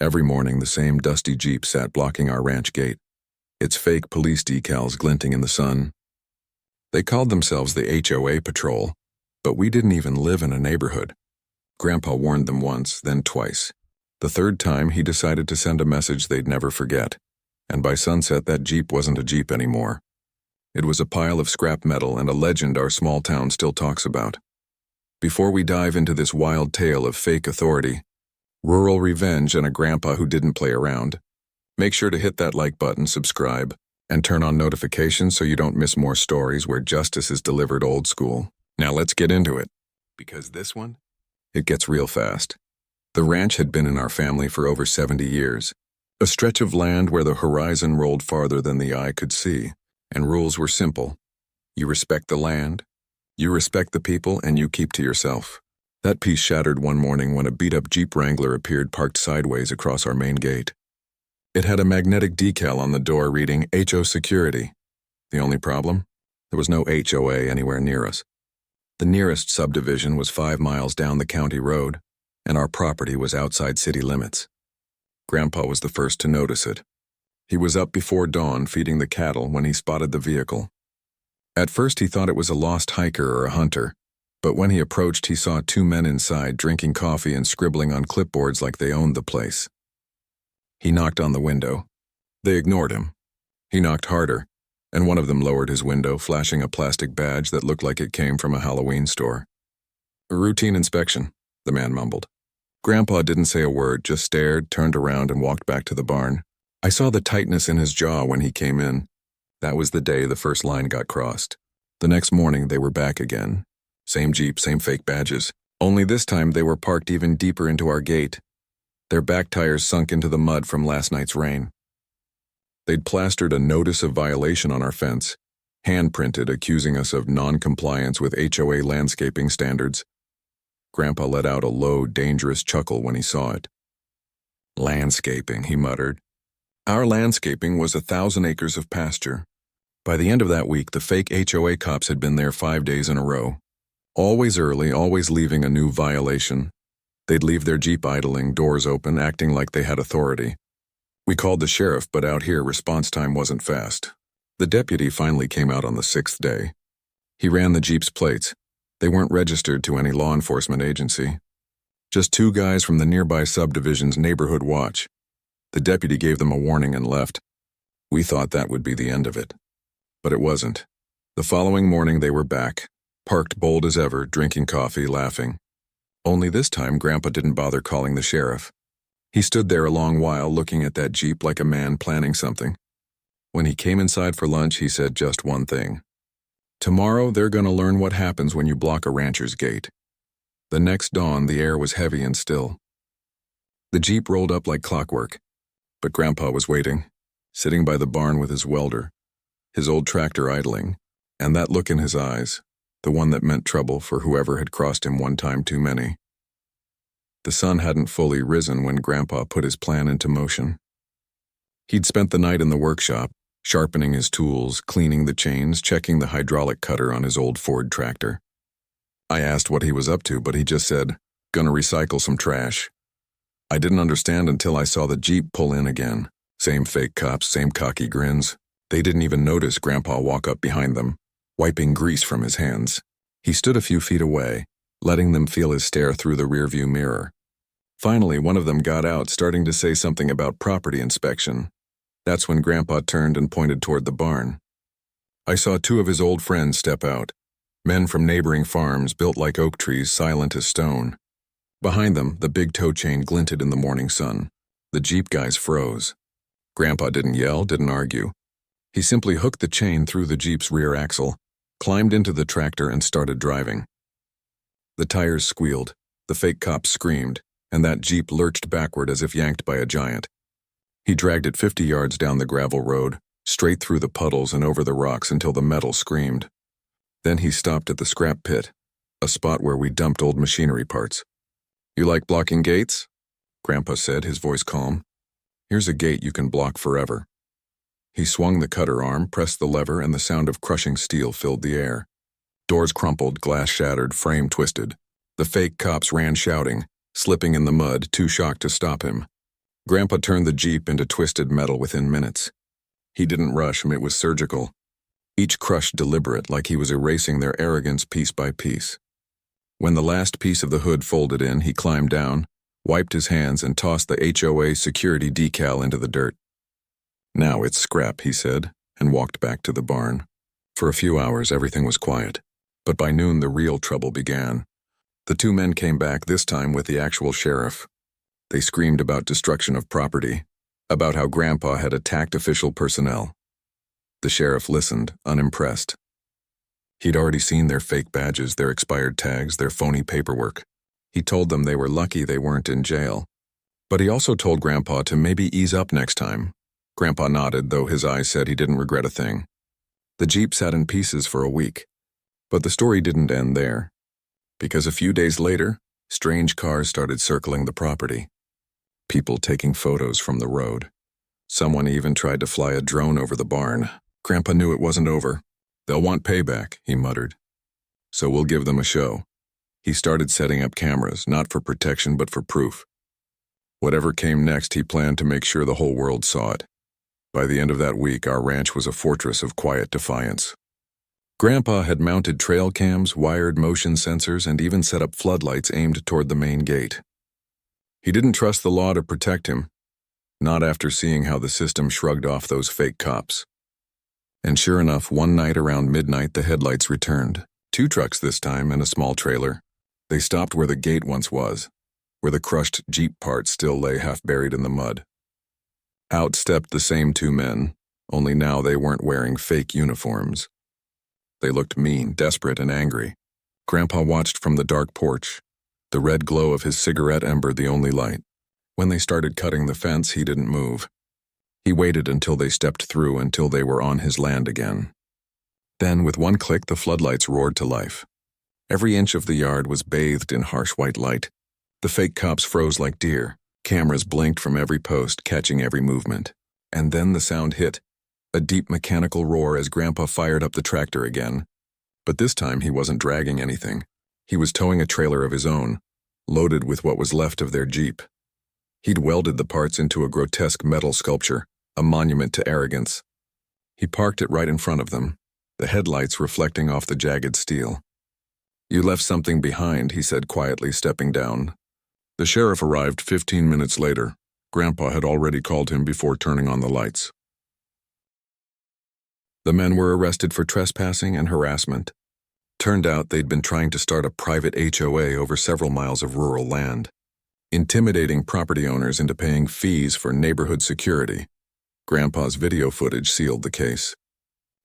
Every morning, the same dusty Jeep sat blocking our ranch gate, its fake police decals glinting in the sun. They called themselves the HOA Patrol, but we didn't even live in a neighborhood. Grandpa warned them once, then twice. The third time, he decided to send a message they'd never forget, and by sunset, that Jeep wasn't a Jeep anymore. It was a pile of scrap metal and a legend our small town still talks about. Before we dive into this wild tale of fake authority, rural revenge, and a grandpa who didn't play around, make sure to hit that like button, subscribe, and turn on notifications so you don't miss more stories where justice is delivered old school. Now let's get into it, because this one, it gets real fast. The ranch had been in our family for over 70 years, a stretch of land where the horizon rolled farther than the eye could see, and rules were simple. You respect the land, you respect the people, and you keep to yourself. That peace shattered one morning when a beat-up Jeep Wrangler appeared parked sideways across our main gate. It had a magnetic decal on the door reading HO Security. The only problem? There was no HOA anywhere near us. The nearest subdivision was 5 miles down the county road, and our property was outside city limits. Grandpa was the first to notice it. He was up before dawn feeding the cattle when he spotted the vehicle. At first he thought it was a lost hiker or a hunter, but when he approached he saw 2 men inside drinking coffee and scribbling on clipboards like they owned the place. He knocked on the window. They ignored him. He knocked harder, and one of them lowered his window, flashing a plastic badge that looked like it came from a Halloween store. "A routine inspection," the man mumbled. Grandpa didn't say a word, just stared, turned around, and walked back to the barn. I saw the tightness in his jaw when he came in. That was the day the first line got crossed. The next morning, they were back again. Same Jeep, same fake badges. Only this time, they were parked even deeper into our gate. Their back tires sunk into the mud from last night's rain. They'd plastered a notice of violation on our fence, hand-printed, accusing us of non-compliance with HOA landscaping standards. Grandpa let out a low, dangerous chuckle when he saw it. "Landscaping," he muttered. Our landscaping was 1,000 acres of pasture. By the end of that week, the fake HOA cops had been there 5 days in a row. Always early, always leaving a new violation. They'd leave their Jeep idling, doors open, acting like they had authority. We called the sheriff, but out here, response time wasn't fast. The deputy finally came out on the 6th day. He ran the Jeep's plates. They weren't registered to any law enforcement agency. Just 2 guys from the nearby subdivision's neighborhood watch. The deputy gave them a warning and left. We thought that would be the end of it. But it wasn't. The following morning they were back, parked bold as ever, drinking coffee, laughing. Only this time Grandpa didn't bother calling the sheriff. He stood there a long while looking at that Jeep like a man planning something. When he came inside for lunch, he said just one thing. "Tomorrow they're going to learn what happens when you block a rancher's gate." The next dawn, the air was heavy and still. The Jeep rolled up like clockwork, but Grandpa was waiting, sitting by the barn with his welder, his old tractor idling, and that look in his eyes, the one that meant trouble for whoever had crossed him one time too many. The sun hadn't fully risen when Grandpa put his plan into motion. He'd spent the night in the workshop, sharpening his tools, cleaning the chains, checking the hydraulic cutter on his old Ford tractor. I asked what he was up to, but he just said, "Gonna recycle some trash." I didn't understand until I saw the Jeep pull in again. Same fake cops, same cocky grins. They didn't even notice Grandpa walk up behind them, wiping grease from his hands. He stood a few feet away, letting them feel his stare through the rearview mirror. Finally, one of them got out, starting to say something about property inspection. That's when Grandpa turned and pointed toward the barn. I saw 2 of his old friends step out, men from neighboring farms built like oak trees, silent as stone. Behind them, the big tow chain glinted in the morning sun. The Jeep guys froze. Grandpa didn't yell, didn't argue. He simply hooked the chain through the Jeep's rear axle, climbed into the tractor, and started driving. The tires squealed, the fake cops screamed, and that Jeep lurched backward as if yanked by a giant. He dragged it 50 yards down the gravel road, straight through the puddles and over the rocks until the metal screamed. Then he stopped at the scrap pit, a spot where we dumped old machinery parts. "You like blocking gates?" Grandpa said, his voice calm. "Here's a gate you can block forever." He swung the cutter arm, pressed the lever, and the sound of crushing steel filled the air. Doors crumpled, glass shattered, frame twisted. The fake cops ran shouting, slipping in the mud, too shocked to stop him. Grandpa turned the Jeep into twisted metal within minutes. He didn't rush him, it was surgical. Each crush deliberate, like he was erasing their arrogance piece by piece. When the last piece of the hood folded in, he climbed down, wiped his hands, and tossed the HOA security decal into the dirt. "Now it's scrap," he said, and walked back to the barn. For a few hours, everything was quiet. But by noon, the real trouble began. The two men came back, this time with the actual sheriff. They screamed about destruction of property, about how Grandpa had attacked official personnel. The sheriff listened, unimpressed. He'd already seen their fake badges, their expired tags, their phony paperwork. He told them they were lucky they weren't in jail. But he also told Grandpa to maybe ease up next time. Grandpa nodded, though his eyes said he didn't regret a thing. The Jeep sat in pieces for a week. But the story didn't end there. Because a few days later, strange cars started circling the property. People taking photos from the road. Someone even tried to fly a drone over the barn. Grandpa knew it wasn't over. "They'll want payback," he muttered. "So we'll give them a show." He started setting up cameras, not for protection but for proof. Whatever came next, he planned to make sure the whole world saw it. By the end of that week, our ranch was a fortress of quiet defiance. Grandpa had mounted trail cams, wired motion sensors, and even set up floodlights aimed toward the main gate. He didn't trust the law to protect him, not after seeing how the system shrugged off those fake cops. And sure enough, one night around midnight, the headlights returned. 2 trucks this time and a small trailer. They stopped where the gate once was, where the crushed Jeep parts still lay half buried in the mud. Out stepped the same 2 men, only now they weren't wearing fake uniforms. They looked mean, desperate, and angry. Grandpa watched from the dark porch, the red glow of his cigarette ember the only light. When they started cutting the fence, he didn't move. He waited until they stepped through, until they were on his land again. Then, with one click, the floodlights roared to life. Every inch of the yard was bathed in harsh white light. The fake cops froze like deer. Cameras blinked from every post, catching every movement. And then the sound hit, a deep mechanical roar as Grandpa fired up the tractor again. But this time he wasn't dragging anything. He was towing a trailer of his own, loaded with what was left of their Jeep. He'd welded the parts into a grotesque metal sculpture, a monument to arrogance. He parked it right in front of them, the headlights reflecting off the jagged steel. "You left something behind," he said quietly, stepping down. The sheriff arrived 15 minutes later. Grandpa had already called him before turning on the lights. The men were arrested for trespassing and harassment. Turned out they'd been trying to start a private HOA over several miles of rural land, intimidating property owners into paying fees for neighborhood security. Grandpa's video footage sealed the case.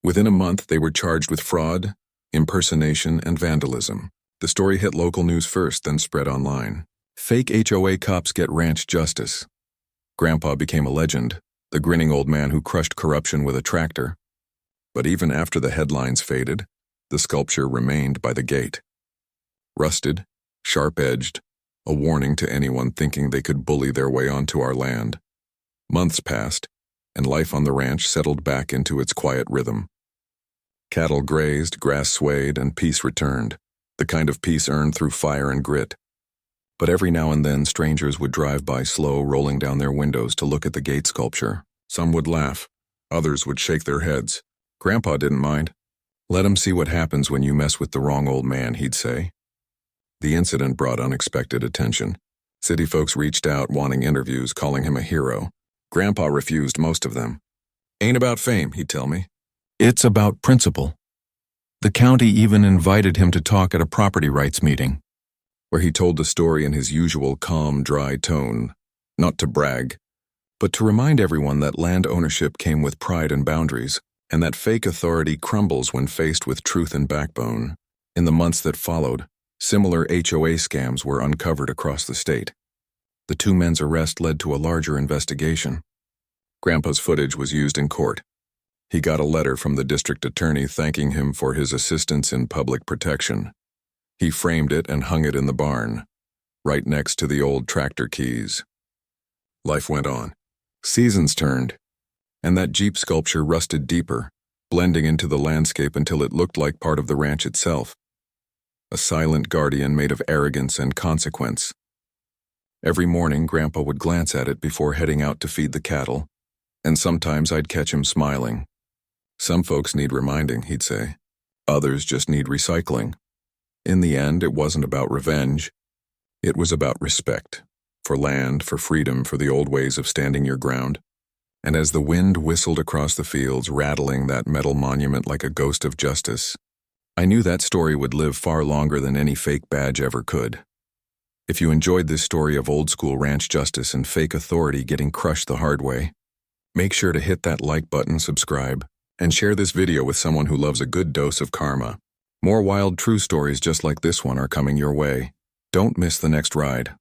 Within a month, they were charged with fraud, impersonation, and vandalism. The story hit local news first, then spread online. Fake HOA cops get ranch justice. Grandpa became a legend, the grinning old man who crushed corruption with a tractor. But even after the headlines faded, the sculpture remained by the gate. Rusted, sharp-edged, a warning to anyone thinking they could bully their way onto our land. Months passed, and life on the ranch settled back into its quiet rhythm. Cattle grazed, grass swayed, and peace returned, the kind of peace earned through fire and grit. But every now and then, strangers would drive by slow, rolling down their windows to look at the gate sculpture. Some would laugh, others would shake their heads. Grandpa didn't mind. "Let 'em see what happens when you mess with the wrong old man," he'd say. The incident brought unexpected attention. City folks reached out, wanting interviews, calling him a hero. Grandpa refused most of them. "Ain't about fame," he'd tell me. "It's about principle." The county even invited him to talk at a property rights meeting, where he told the story in his usual calm, dry tone, not to brag, but to remind everyone that land ownership came with pride and boundaries, and that fake authority crumbles when faced with truth and backbone. In the months that followed, similar HOA scams were uncovered across the state. The 2 men's arrest led to a larger investigation. Grandpa's footage was used in court. He got a letter from the district attorney thanking him for his assistance in public protection. He framed it and hung it in the barn, right next to the old tractor keys. Life went on. Seasons turned, and that Jeep sculpture rusted deeper, blending into the landscape until it looked like part of the ranch itself. A silent guardian made of arrogance and consequence. Every morning, Grandpa would glance at it before heading out to feed the cattle, and sometimes I'd catch him smiling. Some folks need reminding, he'd say. Others just need recycling. In the end, it wasn't about revenge. It was about respect. For land, for freedom, for the old ways of standing your ground. And as the wind whistled across the fields, rattling that metal monument like a ghost of justice, I knew that story would live far longer than any fake badge ever could. If you enjoyed this story of old-school ranch justice and fake authority getting crushed the hard way, make sure to hit that like button, subscribe, and share this video with someone who loves a good dose of karma. More wild, true stories just like this one are coming your way. Don't miss the next ride.